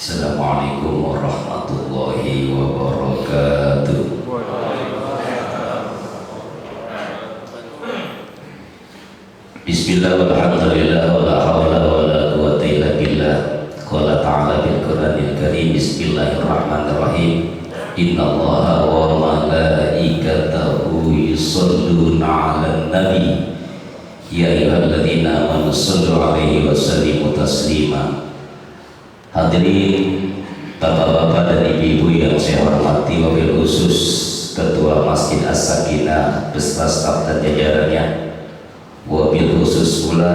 Assalamualaikum warahmatullahi wabarakatuh. Bismillah walhamdulillah wala hawla wala quwwata illa billah. Qala ta'ala bil Qur'anil Karim. Bismillahirrahmanirrahim. Innallaha wa malaikatahu yusholluna 'alan nabi. Ya ayyuhalladzina amanu shallu 'alaihi wa sallimu taslima. Hadirin bapak-bapak dan ibu-ibu yang saya hormati, wabil khusus Ketua Masjid As-Sakinah beserta staf dan jajarannya, wabil khusus pula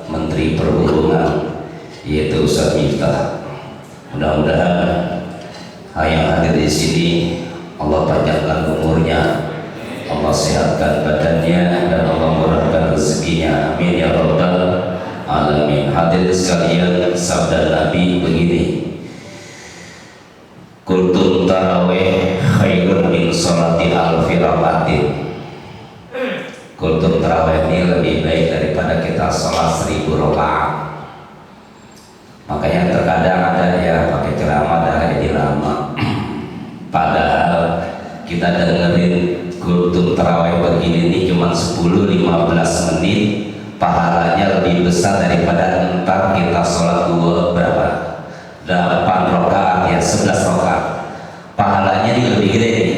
Menteri Perhubungan yaitu Ustaz Miftah. Mudah-mudahan yang hadir di sini Allah panjangkan umurnya, Allah sehatkan badannya, dan Allah murahkan rezekinya. Amin ya rabbal alamin. Hadirin sekalian, sabda Nabi begini: Kultum tarawih khairun min sholati alfi rakaatin. Kultum tarawih ini lebih baik daripada kita sholat 1000 rakaat. Makanya terkadang ada ya pakai ceramah dah jadi lama. Padahal kita dengerin kultum tarawih begini ini cuma 10-15 menit, pahalanya lebih besar daripada entar kita sholat berapa? 8 rakaat ya, 11 rakaat. Pahalanya ini lebih gede nih.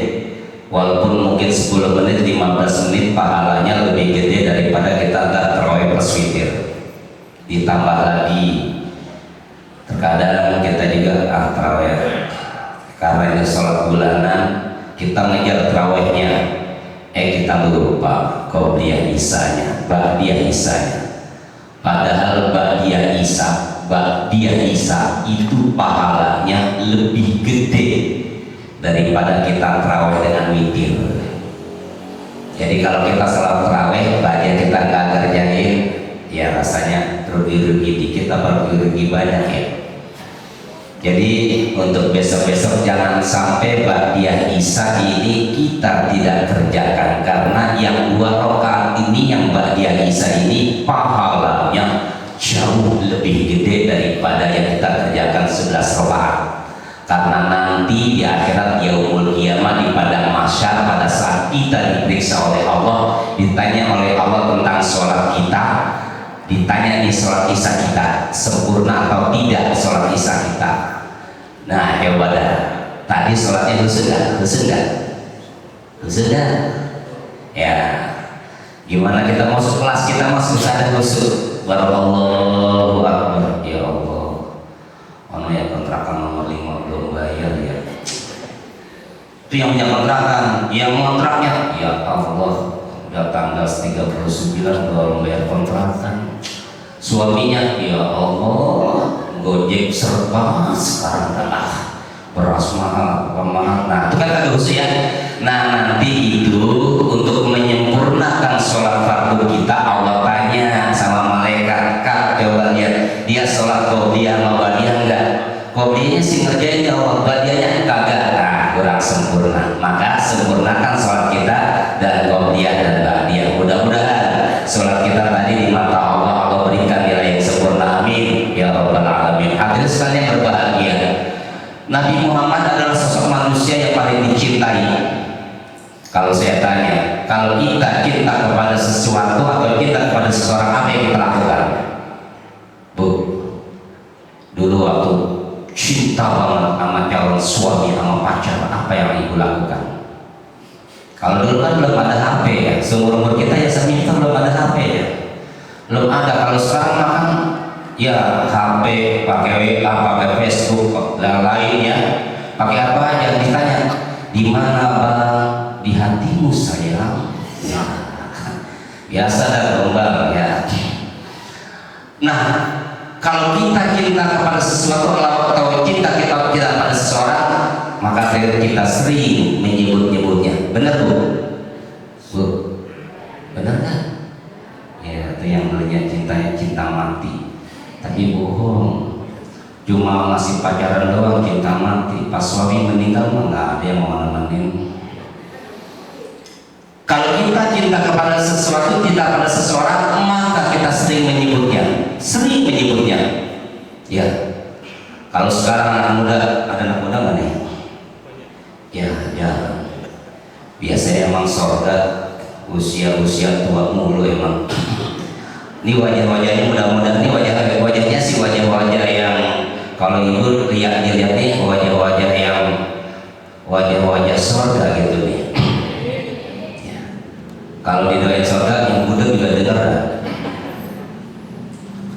Walaupun mungkin 10 menit, 15 menit pahalanya lebih gede daripada kita entar tarawih plus witir. Ditambah lagi terkadang kita juga tarawih karena ini sholat bulanan, kita ngejar tarawihnya, kita lupa qobliyah isanya, ba'diyah isanya. Padahal ba'diyah isa itu pahalanya lebih gede daripada kita tarawih dengan witir. Jadi kalau kita salat tarawih, ba'diyah kita nggak kerjain, ya rasanya rugi-rugi dikit apa rugi-rugi banyak ya. Jadi untuk besok-besok jangan sampai ba'diyah isya ini kita tidak kerjakan, karena yang 2 rakaat ini, yang ba'diyah isya ini pahalanya jauh lebih gede daripada yang kita kerjakan 11 rakaat. Karena nanti di akhirat yaumul qiyamah di padang mahsyar, pada saat kita diperiksa oleh Allah, ditanya oleh Allah tentang sholat kita, ditanya nih sholat isya kita sempurna atau tidak sholat isya kita. Nah coba dah, tadi sholatnya sudah ya, gimana kita masuk kelas, kita masuk ada khusyuk. Wallahu akbar. Ya Allah, ono ya kontrakan nomor 5 belum bayar ya. Itu yang punya kontrakan, yang kontraknya ya Allah udah tanggal 39 belum bayar kontrakan. Suaminya ya Allah, Gojek serba sekarang adalah beras mahal, mahal. Nah itu kan kagak khusus ya. Nah nanti itu untuk menyempurnakan sholat fardu kita, Allah tanya sama malaikat, Kak coba lihat dia sholat qobliyah sama ba'diyah enggak? Qobliyahnya sih ngerjain ya Allah, ba'diyahnya kagak. Nah kurang sempurna, maka sempurnakan sholat kita dan qobliyah dan ba'diyah. Mudah-mudahan sholat kita tadi di mata Allah, Allah berikan nilai yang sempurna. Amin ya rabbal alamin. Hadirin sekalian berbahagia, Nabi Muhammad adalah sosok manusia yang paling dicintai. Kalau saya tanya, kalau kita cinta kepada sesuatu atau cinta kepada seseorang, apa yang kita lakukan? Bu, dulu waktu cinta banget sama calon suami, sama pacar, apa yang ibu lakukan? Kalau dulu kan belum ada HP ya, seumur-umur kita ya seminta belum ada HP ya, belum ada. Kalau sekarang makan ya HP, pakai WA, pakai Facebook dan lainnya, pakai apa aja ditanya, di mana bang? Di hatimu sayang. Nah, biasa dan kembang ya. Nah kalau kita cinta kepada sesuatu atau cinta kita pada seseorang, maka kita sering menyebut-nyebutnya. Benar bu? Bu, benar kan? Ya itu yang namanya cintanya cinta mati. Tapi bohong, cuma masih pacaran doang cinta mati, pas suami meninggal mah nggak ada yang mau nemenin. Kalau kita cinta kepada sesuatu, cinta pada seseorang, maka kita sering menyebutnya, ya. Kalau sekarang anak muda, ada anak muda nggak nih? Ya, ya. Biasanya emang surga usia-usia tua mulu emang. Ini wajah-wajahnya mudah-mudahan ini wajahnya sih wajah-wajah yang kalau ibu lihat nih wajah-wajah yang wajah-wajah surga gitu nih. Ya. Kalau didoain surga yang muda juga dengar.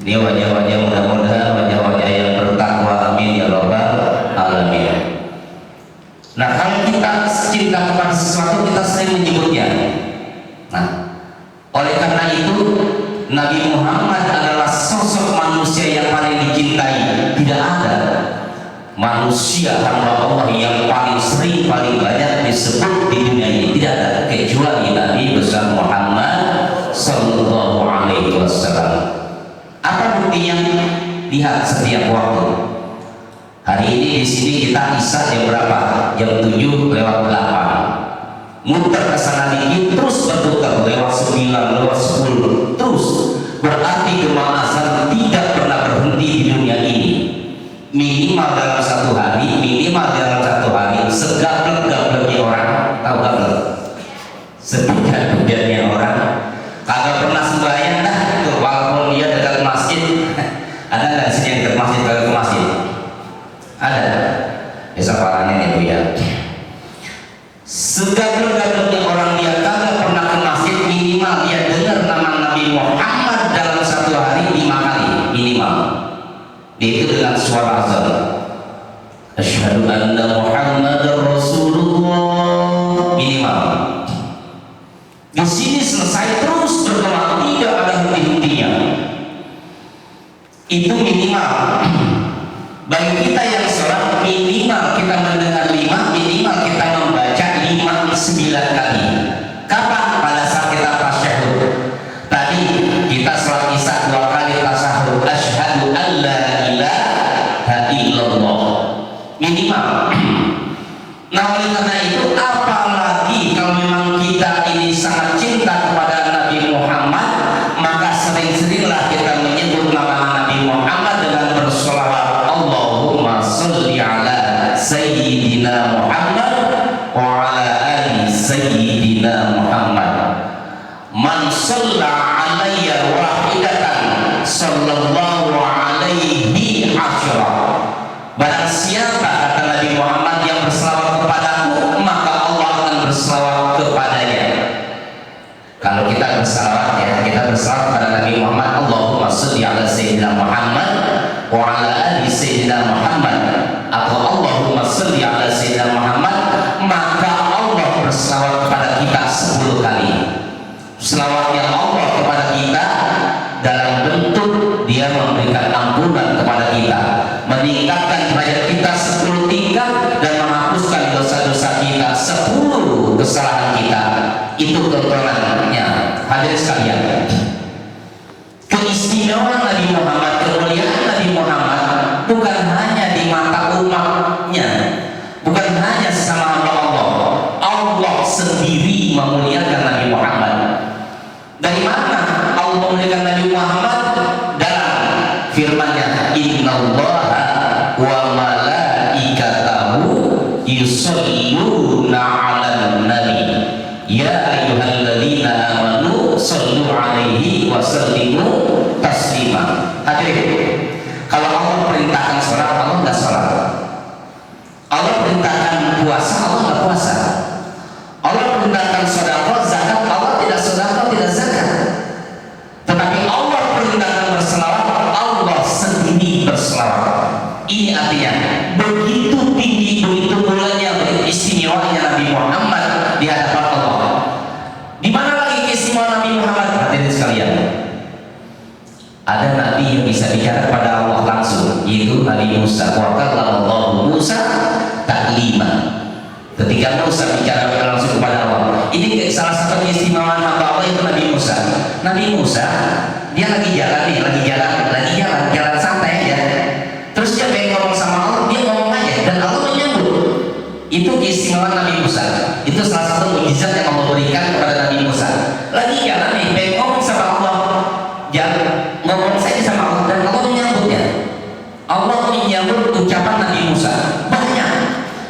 Ini wajah-wajah mudah-mudahan wajah-wajah yang bertakwa, amin ya rabbal alamin. Nah, kalau kita cinta kepada sesuatu kita sering menyebutnya. Nah, oleh karena itu Nabi Muhammad adalah sosok manusia yang paling dicintai. Tidak ada manusia hamba Allah yang paling sering, paling banyak disebut di dunia ini. Tidak ada kecuali Nabi besar Muhammad Sallallahu Alaihi Wasallam. Apa buktinya? Lihat setiap waktu. Hari ini di sini kita isya jam berapa? Jam 7:08. Muter ke sana dikit, terus berputar lewat 9, lewat 10, terus. Berarti kemalasan tidak pernah berhenti di dunia ini. Minimal dalam satu hari, segablek-gablegnya orang, tahu gablek? Segablek-gablegnya orang, kagak pernah sembahyang dah, walaupun dia dekat masjid. Ada nggak sih yang dekat masjid kagak ke masjid? Ada. Bisa parahnya nih Bu ya. Segablek-gablegnya orang dia kagak pernah ke masjid, minimal dia dengar nama Nabi Muhammad dalam satu hari 5 kali minimal. Itu dengan suara azan. Asyhadu anna Muhammadar Rasulullah minimal. Di sini selesai terus bergema, tidak ada henti-hentinya. Itu minimal. Bagi kita yang sholat minimal kita mendengar 5, minimal kita membaca 5-9 kali. Kapan? Pada saat kita tasyahud. Tadi kita sholat isya 2 kali tasyahud. Asyhadu an la ilaha illallah. Minimal. Nah, oleh karena itu apalagi kalau memang kita ini sangat cinta kepada Nabi Muhammad, maka sering-seringlah kita menyebut nama Nabi Muhammad dengan bersolawat. Allahumma sholli ala sayyidina Muhammad wa ala ali sayyidina Muhammad. Man shalla alayya wahidatan sallallahu alaihi asyra. Barang siapa, kata Nabi Muhammad, yang berselawat kepadaku, maka Allah akan berselawat kepadanya. Kalau kita berselawat ya, kita berselawat kepada Nabi Muhammad, Allahumma sholli ala sayyidina Muhammad wa ala ali sayyidina Muhammad, atau Allahumma sholli ala sayyidina Muhammad, maka Allah berselawat kepada kita 10 kali. Selawatnya Allah kepada kita dalam bentuk dia memberikan ampunan kepada kita, meningkatkan derajat kita 10 tingkat, dan menghapuskan dosa-dosa kita 10 kesalahan kita. Itu keutamaannya. Hadirin sekalian, keistimewaan Nabi Muhammad, kemuliaan Nabi Muhammad bukan hanya di mata umatnya, bukan hanya sesama hamba Allah. Allah sendiri memuliakan Nabi Muhammad. Dari mana Allah memuliakan Nabi Muhammad? Dalam firman-Nya, innallaha wa malaikatahu yusholluna 'alan nabi ya ayyuhalladzina amanu shollu 'alaihi wa sallimu taslima. Hadirin, kalau Allah perintahkan sholat, Allah nggak sholat. Allah perintahkan puasa, Allah nggak puasa. Allah perintahkan sedekah, zakat, Allah tidak sedekah, tidak zakat. Tetapi Allah perintahkan berselawat, Allah sendiri berselawat. Ini artinya begitu tinggi, begitu mulianya, begitu istimewanya Nabi Muhammad di hadapan Allah. Di mana lagi keistimewaan Nabi Muhammad? Hadirin sekalian, ada Nabi yang bisa bicara kepada Allah langsung, yaitu Nabi Musa. Wa kallama Musa taklima. Ketika Musa bicara langsung kepada Allah, ini salah satu keistimewaan hamba Allah itu Nabi Musa. Nabi Musa dia lagi jalan nih, jalan santai aja. Terus dia pengen ngomong sama Allah, dia ngomong aja dan Allah menyambut. Itu keistimewaan Nabi Musa. Itu salah satu mukjizat yang Allah berikan kepada Nabi Musa. Lagi jalan nih, pengen ngomong sama Allah, jangan ngomong saja sama Allah dan Allah menyambutnya. Allah menyambut ucapan Musa? Banyak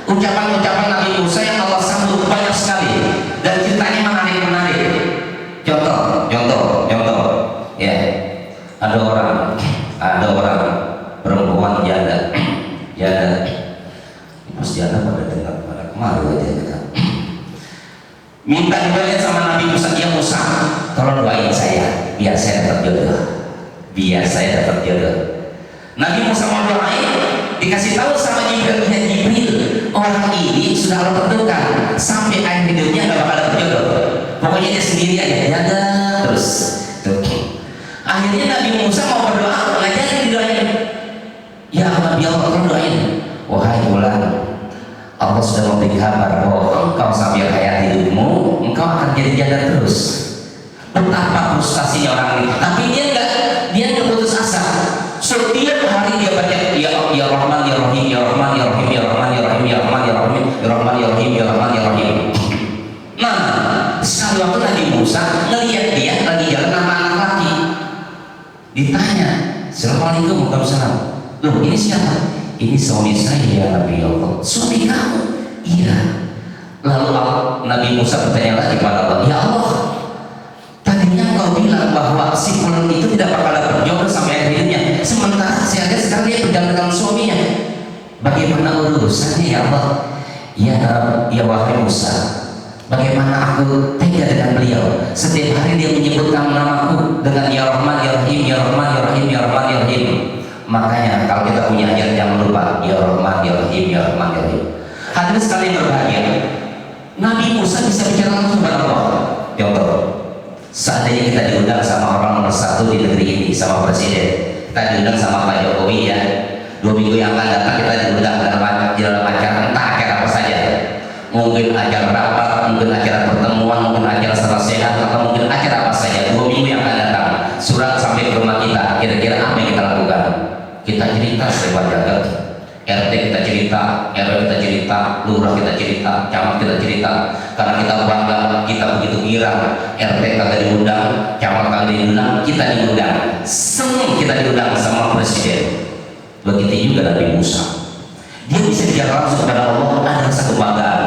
ucapan-ucapan Nabi Musa yang Allah sambut banyak sekali dan ceritanya menarik. Contoh ya, ada orang perempuan janda pas janda pada dengar pada kemarin aja kan minta didoain sama Nabi Musa, ya Musa tolong doain saya biar saya dapat jodoh. Nabi Musa mau doain, dikasih tahu sama Jibril, orang ini sudah Allah tentukan sampai akhir hidupnya gak bakal dapat jodoh, pokoknya dia sendiri aja jaga terus. Akhirnya Nabi Musa mau berdoa, ngajarin didoain, ya Nabi Allah tolong doain, wahai bulan, Allah sudah memberi kabar bahwa engkau sampai hayat hidupmu engkau akan jadi janda terus. Betapa frustasinya orang ini, tapi dia nggak putus asa. Setiap hari dia baca ya Rahman ya Rahim ya Rahman ya Rahim ya Rahman ya Rahim ya Rahman ya Rahim ya Rahman ya Rahim ya Rahman ya Rahim. Nah, sekali waktu Nabi Musa ngelihat dia lagi jalan sama anak laki, ditanya, Assalamualaikum warahmatullahi wabarakatuh. Loh, ini siapa? Ini suami saya ya Nabi Allah. Suami kamu? Iya. Lalu Nabi Musa bertanya lagi kepada Allah, ya Allah, tadinya kau bilang bahwa si fulan itu tidak bakal dapat jodoh sampai akhir hidupnya, sementara saya lihat sekarang dia berjalan dengan suaminya. Bagaimana urusannya ya Allah? Ya wahai Musa, bagaimana aku tega dengan beliau? Setiap hari dia menyebutkan namaku dengan ya Rahman ya Rahim ya Rahman ya Rahim ya Rahman ya Rahim. Makanya kalau kita punya ayat jangan lupa ya Rahman ya Rahim ya Rahman ya Rahim. Hadirin sekalian berbahagia, Nabi Musa bisa bicara langsung kepada Allah. Contoh, seandainya kita diundang sama orang nomor 1 di negeri ini, sama presiden, kita diundang sama Pak Jokowi ya, 2 minggu yang akan datang kita diundang dalam acara entah acara apa saja, mungkin acara rapat, mungkin acara pertemuan, mungkin acara sehat, atau mungkin acara apa saja. 2 minggu yang akan datang surat sampai ke rumah kita, kira-kira apa yang kita lakukan? Kita cerita lewat jagat, RT kita cerita, RW kita cerita, lurah kita cerita, camat kita cerita, karena kita bangga, kita begitu girang. RT kagak diundang, camat kagak diundang, kita diundang, senang kita diundang sama presiden. Begitu juga Nabi Musa, dia bisa bicara langsung kepada Allah, ada rasa kebanggaan,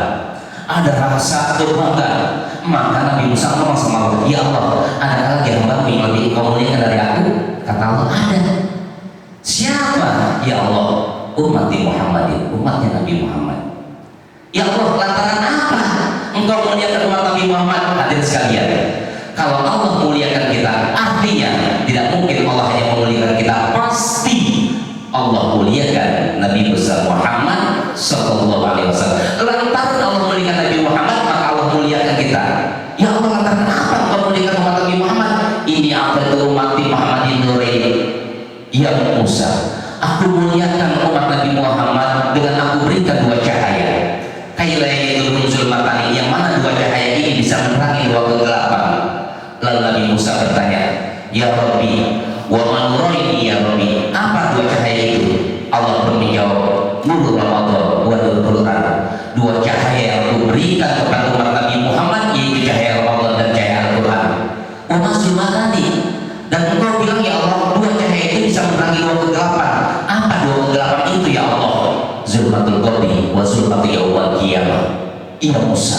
ada rasa kebanggaan. Maka Nabi Musa ngomong sama Allah, ya Allah, ada lagi hamba yang lebih engkau muliakan dari aku? Kata Allah, ada. Siapa? Ya Allah, ummati Muhammadin, umatnya Nabi Muhammad. Ya Allah, lantaran apa engkau muliakan umat Nabi Muhammad? Hadirin sekalian, kalau Allah muliakan kita, artinya tidak mungkin Allah hanya memuliakan kita, pasti Allah muliakan Nabi besar Muhammad Sallallahu Alaihi Wasallam. Lantaran Allah muliakan Nabi Muhammad, maka Allah muliakan kita. Ya Allah, lantaran apa engkau muliakan umat Nabi Muhammad? Ini apa itu umat Muhammadin Nuraini? Ya Musa, aku muliakan umat Nabi Muhammad dengan aku berikan 2 cahaya. Kailayatul zulmatani, yang mana 2 cahaya ini bisa menerangi 2 kegelapan. Lalu Nabi Musa bertanya, ya Rabbi, wa man nuraini ya Rabbi, apa 2 cahaya itu? Allah pun menjawab, nurul Ramadan wa nurul Quran. 2 cahaya yang aku berikan kepada umat Nabi Muhammad, yaitu cahaya Ramadan dan cahaya Al-Quran. Wa man zulmatani, dan engkau bilang ya Allah, 2 cahaya itu bisa menerangi 2 kegelapan. Apa 2 kegelapan itu ya Allah? Zulmatul qabri wa zulmatul yaumil qiyamah. Ya Musa,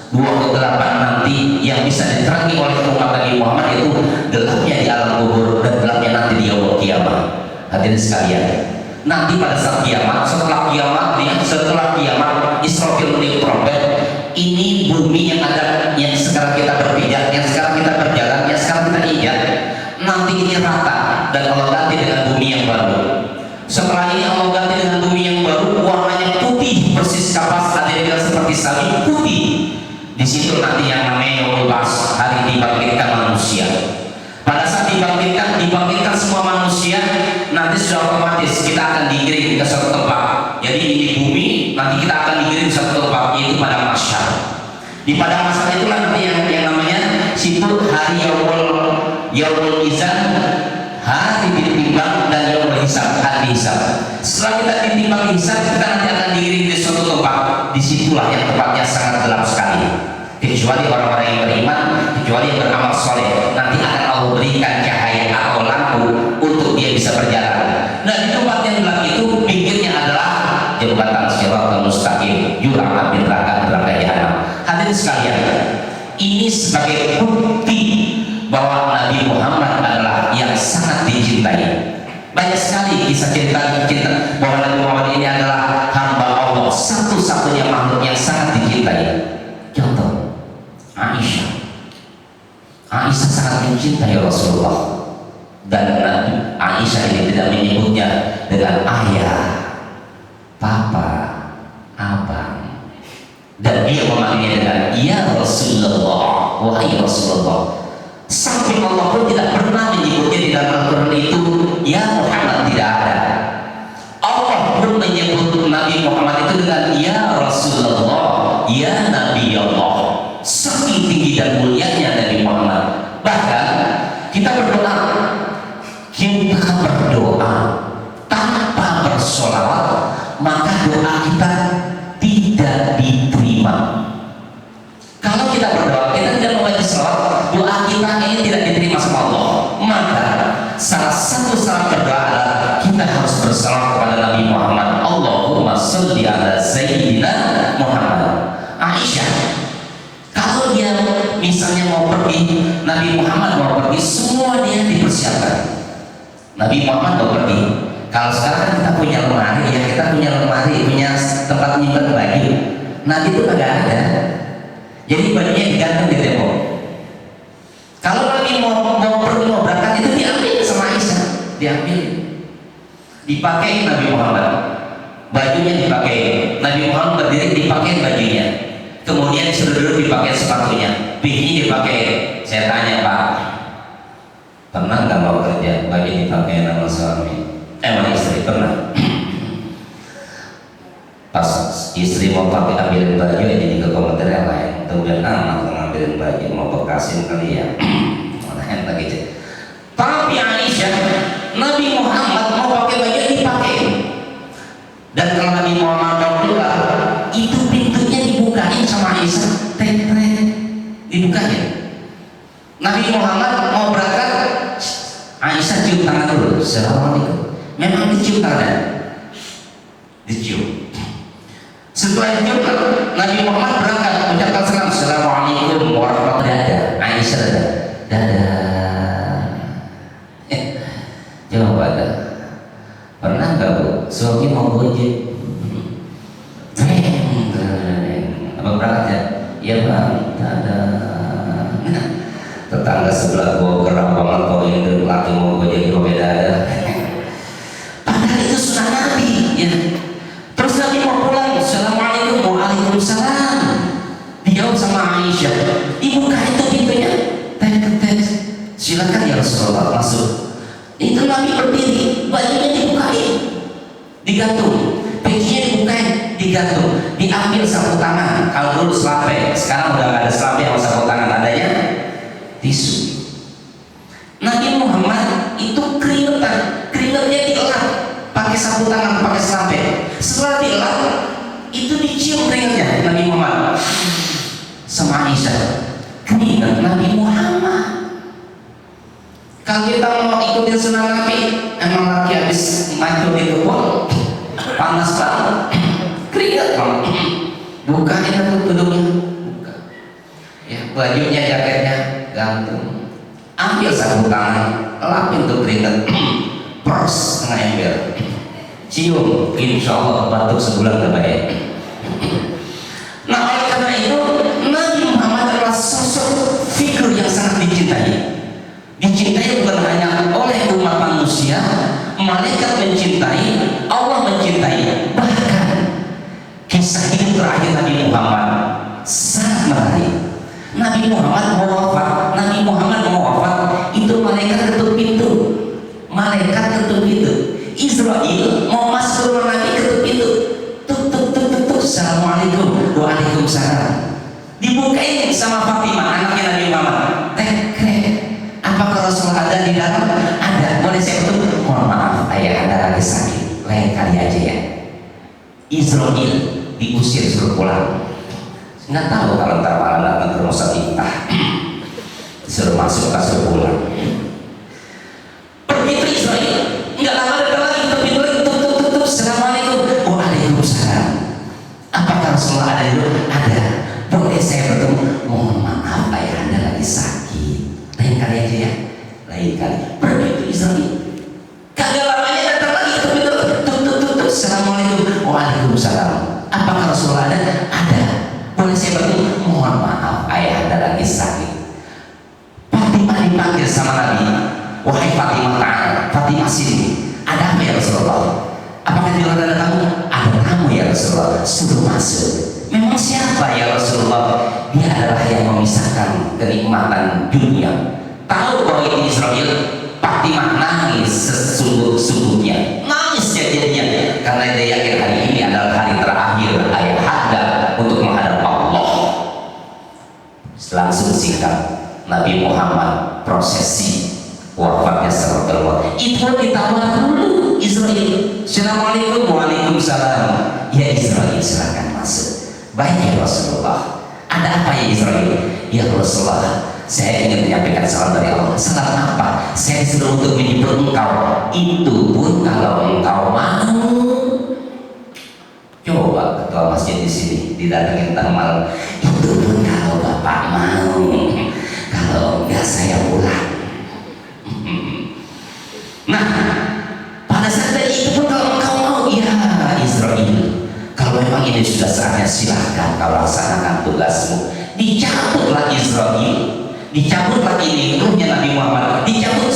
2 kegelapan nanti yang bisa diterangi oleh umat Nabi Muhammad itu gelapnya di alam kubur dan gelapnya nanti di yaumil qiyamah. Hadirin sekalian, nanti pada saat kiamat, setelah kiamat Israfil meniup trompet, ini bumi yang ada, yang sekarang kita berpijak, yang sekarang kita berjalan, yang sekarang kita injak, nanti ini rata dan Allah ganti dengan bumi yang baru. Setelah ini Allah ganti dengan bumi yang baru, warnanya putih persis kapas, ada yang bilang seperti salju putih. Di situ nanti yang namanya Yaumul Ba'ts, hari dibangkitkan manusia. Pada saat dibangkitkan semua manusia, nanti sudah otomatis kita akan digiring ke suatu tempat. Jadi ini bumi, nanti kita akan digiring ke suatu tempat, yaitu padang mahsyar. Di padang mahsyar itulah nanti yang namanya situ hari Yaumul Mizan, hari ditimbang, dan Yaumul Hisab, hari hisab. Setelah kita ditimbang hisab, kita nanti akan digiring di suatu tempat. Disitulah yang tempatnya sangat gelap sekali, kecuali orang-orang yang beriman, kecuali yang beramal soleh. Nanti akan Allah berikan cahaya atau lampu untuk dia bisa berjalan. Nah, di tempat yang gelap itu pinggirnya adalah sebagai bukti bahwa Nabi Muhammad adalah yang sangat dicintai. Banyak sekali kisah cinta bahwa Nabi Muhammad ini adalah hamba Allah, satu-satunya makhluk yang sangat dicintai. Contoh, Aisyah sangat mencintai Rasulullah, dan Aisyah ini tidak menyebutnya dengan ayah, papa, abang, dan dia memanggilnya dengan ya Rasulullah, wahai Rasulullah. Sampai Allah pun tidak pernah menyebutnya di dalam Al-Quran itu ya Muhammad, tidak ada. Allah pun menyebut Nabi Muhammad itu dengan ya Rasulullah, ya Nabi Allah. Saking tinggi dan mulianya Nabi Muhammad. Bahkan kita berdoa tanpa bersolawat, maka doa kita tidak diterima. Kalau kita berdoa kita tidak membaca salawat, doa kita ini tidak diterima sama Allah. Maka salah satu syarat berdoa adalah kita harus bersalawat kepada Nabi Muhammad. Allahumma sholli ala Sayyidina Muhammad. Aisyah, kalau dia misalnya mau pergi, Nabi Muhammad mau pergi, semua dia dipersiapkan. Nabi Muhammad mau pergi. Kalau sekarang kan kita punya lemari, ya kita punya lemari, punya tempat menyimpan baju. Nabi itu nggak ada. Jadi bajunya digantung di tembok. Kalau Nabi mau pergi, mau berangkat, itu diambil sama Aisyah, diambil, dipakai Nabi Muhammad, bajunya dipakai. Nabi Muhammad berdiri, dipakai bajunya. Kemudian disuruh duduk, dipakai sepatunya, pipinya dipakai. Saya tanya, Pak, pernah nggak mau kerja baju dipakai nama suami? Sama istri pernah. Pas istri mau pakai ambilin baju, ini juga komentar yang lain. Kemudian anak ngambilin baju, mau bekasin kali ya. Tapi Aisyah, Nabi Muhammad mau pakai baju dipakai. Dan kalau Nabi Muhammad mau keluar, itu pintunya dibukain sama Aisyah, dibukain. Nabi Muhammad mau berangkat, Aisyah cium tangan dulu, assalamualaikum. Memang dicium tangan, dicium. Setelah itu Nabi Muhammad berangkat, ucapkan salam, assalamualaikum warahmatullahi wabarakatuh. Aisyah dadah. Coba ada. Pernah nggak Bu, suami mau gojek? Apa berangkat ya? Iya Bang, dadah. Tetangga sebelah gua geram banget kalau ini laki mau gojek beda ada. Padahal itu sunnah Nabi ya. Terus Nabi mau pulang, assalamualaikum, waalaikumsalam. Dijawab sama Aisyah, dibuka itu pintunya, silakan ya Rasulullah, masuk. Itu Nabi berdiri, bajunya dibukain, digantung, bajunya dibukain, digantung, diambil sapu tangan. Kalau dulu selape, sekarang udah gak ada selape sama sapu tangan, adanya tisu. Nabi Muhammad itu keringetnya dielap pakai sapu tangan, pakai selape. Setelah dielap, itu dicium keringetnya Nabi Muhammad sama Aisyah. Keringat Nabi Muhammad. Kalau kita mau ikutin sunnah Nabi, emang lagi habis mancur di kebun, panas banget, keringat banget. Bukain itu duduknya, buka. Ya, bajunya, jaketnya gantung. Ambil sapu tangan, lapin tuh keringat, pers tengah ember. Cium, insya Allah batuk sebulan terbaik. Nah oleh karena itu Nabi Muhammad adalah sosok figur yang sangat dicintai. Dicintai bukan hanya oleh umat manusia, malaikat mencintai, Allah mencintai. Bahkan kisah hidup terakhir Nabi Muhammad sangat menarik. Nabi Muhammad mau wafat, itu malaikat ketuk pintu. Israel mau masuk ke rumah Nabi, ketuk pintu, tuk, assalamualaikum, waalaikumsalam. Dibukain sama Fatimah, anaknya Nabi Muhammad. Apakah Rasulullah ada di dalam? Ada. Boleh saya ketemu? Mohon maaf, ayah anda lagi sakit, lain kali aja ya. Israel diusir, suruh pulang. Nggak tahu kalau ntar malam datang ke rumah Sabitah, disuruh masuk, suruh pulang. Pergi ke Israel, nggak lama datang lagi, tutup, assalamualaikum, waalaikumsalam. Apakah Rasulullah ada di dalam? Ada. Boleh saya bertemu? Mohon maaf, ayah anda lain kali pergi ke Israel. Kagak lamanya datang lagi itu betul. Tuh. Assalamualaikum. Waalaikumsalam. Apakah Rasulullah ada? Ada. Boleh saya bantu? Mohon maaf, ayah ada lagi sakit. Fatimah dipanggil sama Nabi. Wahai Fatimah, Fatimah sini. Ada apa ya Rasulullah? Apakah di luar ada kamu? Ada tamu ya Rasulullah. Suruh masuk. Memang siapa ya Rasulullah? Dia adalah yang memisahkan kenikmatan dunia. Tahu bahwa itu Israel? Fatimah nangis sesungguh-sungguhnya, nangis jadinya, karena dia yakin hari ini adalah hari terakhir ayahanda untuk menghadap Allah. Langsung singkat Nabi Muhammad prosesi wafatnya Rasulullah itu ditawar dulu Israel. Assalamualaikum. Waalaikumsalam. Ya Israel, silakan masuk. Baik ya Rasulullah. Ada apa ya Israel? Ya Rasulullah, saya ingin menyampaikan salam dari Allah. Salam apa? Saya disuruh untuk menjemput engkau. Itu pun kalau engkau mau. Coba ketua masjid di sini didatengin tengah malam. Itu pun kalau bapak mau. Kalau enggak saya pulang. Nah, pada saat itu pun kalau engkau mau, ya Israel, kalau memang ini sudah saatnya silahkan kau laksanakan tugasmu. Dicabutlah Israel, dicabut lagi ini ruhnya Nabi Muhammad, dicabut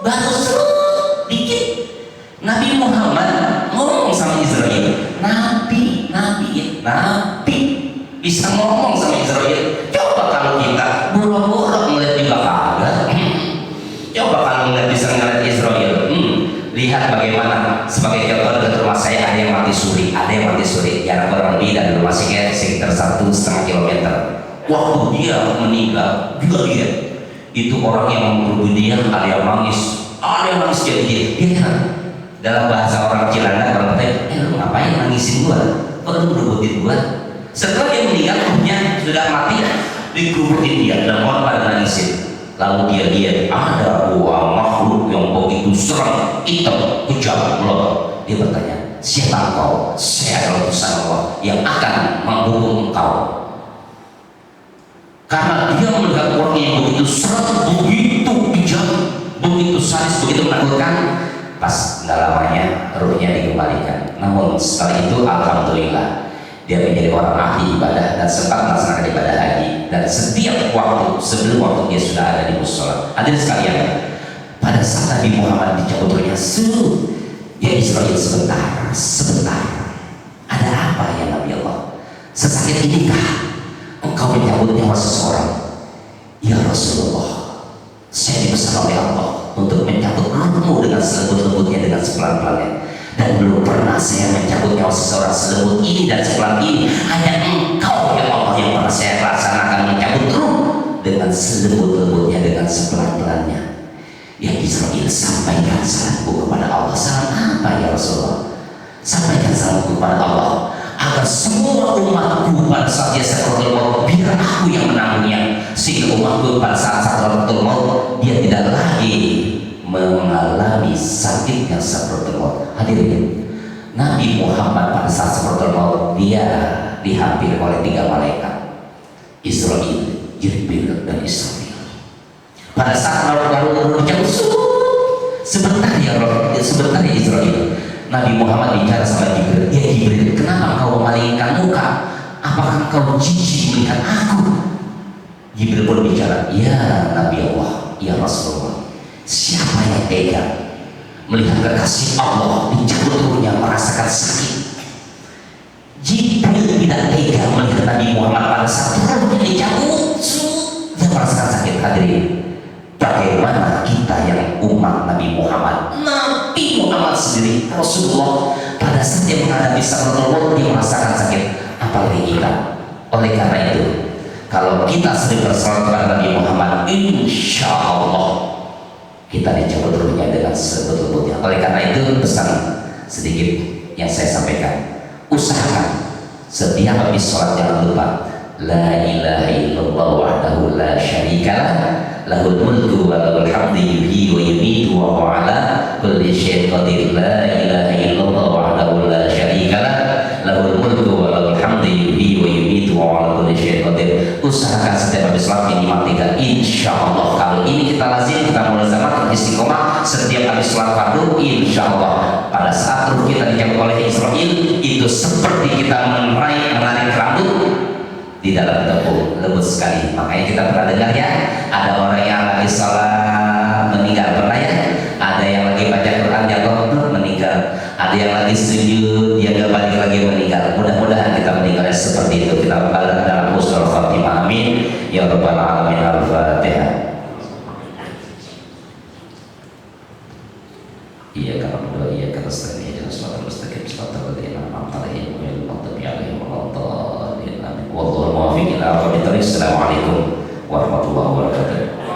baru dikit. Nabi Muhammad ngomong sama Israel, Nabi bisa ngomong sama Israel. Coba kalau kita buru-buru melihat juga kagak. Coba kalau nggak bisa ngeliat Israel, lihat bagaimana sebagai contoh dekat rumah saya ada yang mati suri, jarak kurang lebih dari rumah saya sekitar 1,5 kilometer. Waktu dia meninggal juga dia itu orang yang membunuh dia, ada yang nangis jadi dia kan dalam bahasa orang Cilanda kalau katanya, lu ngapain nangisin gua? Kok lu merebutin gua? Setelah dia meninggal, ruhnya sudah mati, dikuburin dia dan orang pada nangisin. Lalu dia lihat ada dua makhluk yang begitu serem, hitam, kejam, melotot. Dia bertanya, siapa engkau? Saya adalah utusan Allah yang akan menghukum engkau. Karena dia melihat orang yang begitu serem, begitu kejam, begitu sadis, begitu menakutkan. Pas nggak lamanya ruhnya dikembalikan. Namun setelah itu alhamdulillah dia menjadi orang ahli ibadah dan sempat melaksanakan ibadah haji, dan setiap waktu sebelum waktu dia sudah ada di musola. Hadirin sekalian, pada saat Nabi Muhammad dicabut ruhnya, ya Israel sebentar. Ada apa ya Nabi Allah? Sesakit inikah engkau mencabut nyawa seseorang? Ya Rasulullah, saya dipesan oleh Allah untuk mencabut ruhmu dengan selembut-lembutnya, dengan sepelan-pelannya. Dan belum pernah saya mencabut nyawa seseorang selembut ini dan sepelan ini. Hanya engkau ya Allah yang pernah saya laksanakan mencabut ruh dengan selembut-lembutnya, dengan sepelan-pelannya. Ya Israel, sampaikan salamku kepada Allah. Salam apa ya Rasulullah? Sampaikan salamku kepada Allah agar semua umatku pada saat dia sakratul maut, biar aku yang menanggungnya, sehingga umatku pada saat sakratul maut dia tidak lagi mengalami sakitnya sakratul maut. Hadirin, Nabi Muhammad pada saat sakratul maut dia dihampiri oleh 3 malaikat, Israel, Jibril, dan Israfil. Pada saat lalu dicabut, sebentar ya Israel, Nabi Muhammad bicara sama Jibril, ya Jibril, kenapa engkau memalingkan muka? Apakah engkau jijik melihat aku? Jibril pun bicara, ya Nabi Allah, ya Rasulullah, siapa yang tega melihat kekasih Allah dicabut ruhnya, merasakan sakit? Jibril tidak tega melihat Nabi Muhammad pada saat ruhnya dicabut, dia merasakan sakit. Hadirin, bagaimana kita yang umat Nabi Muhammad? Nabi Muhammad sendiri, Rasulullah, pada saat dia menghadapi sakratul maut dia merasakan sakit, apalagi kita. Oleh karena itu, kalau kita sering bersalawat kepada Nabi Muhammad, insya Allah kita dicabut ruhnya dengan selembut-lembutnya. Oleh karena itu, pesan sedikit yang saya sampaikan, usahakan setiap habis sholat jangan lupa la ilaha illallah wahdahu la syarikalah, lahul mulku wa lahul hamdu yuhyi wa yumiitu wa huwa ala kulli syai'in qadir. La ilaha illallah wahdahu la syarikalah, lahul mulku wa lahul hamdu yuhyi wa yumiitu wa huwa ala kulli syai'in qadir. Usahakan setiap habis sholat minimal 3. Insyaallah kalau ini kita lazim, kita mulazamah, kita istiqomah setiap habis sholat fardu, insya Allah pada saat ruh kita dicabut oleh Israel itu seperti kita menarik rambut di dalam tepung, lembut sekali. Makanya kita pernah dengar ya, ada orang yang lagi sholat meninggal, pernah ya? Ada yang lagi baca Quran jatuh meninggal, ada yang lagi sujud dia nggak balik lagi meninggal. Mudah-mudahan kita meninggalnya seperti itu, kita balik dalam husnul khatimah, amin ya rabbal alamin. Al-Fatihah. Iya karena berdoa, iya karena setengah jelas suatu mustaqim suatu ladzina an'amta alaihim ghairil maghdubi alaihim waladdallin. Wallahu muwaffiq ila aqwamit thoriq. Assalamualaikum warahmatullahi wabarakatuh.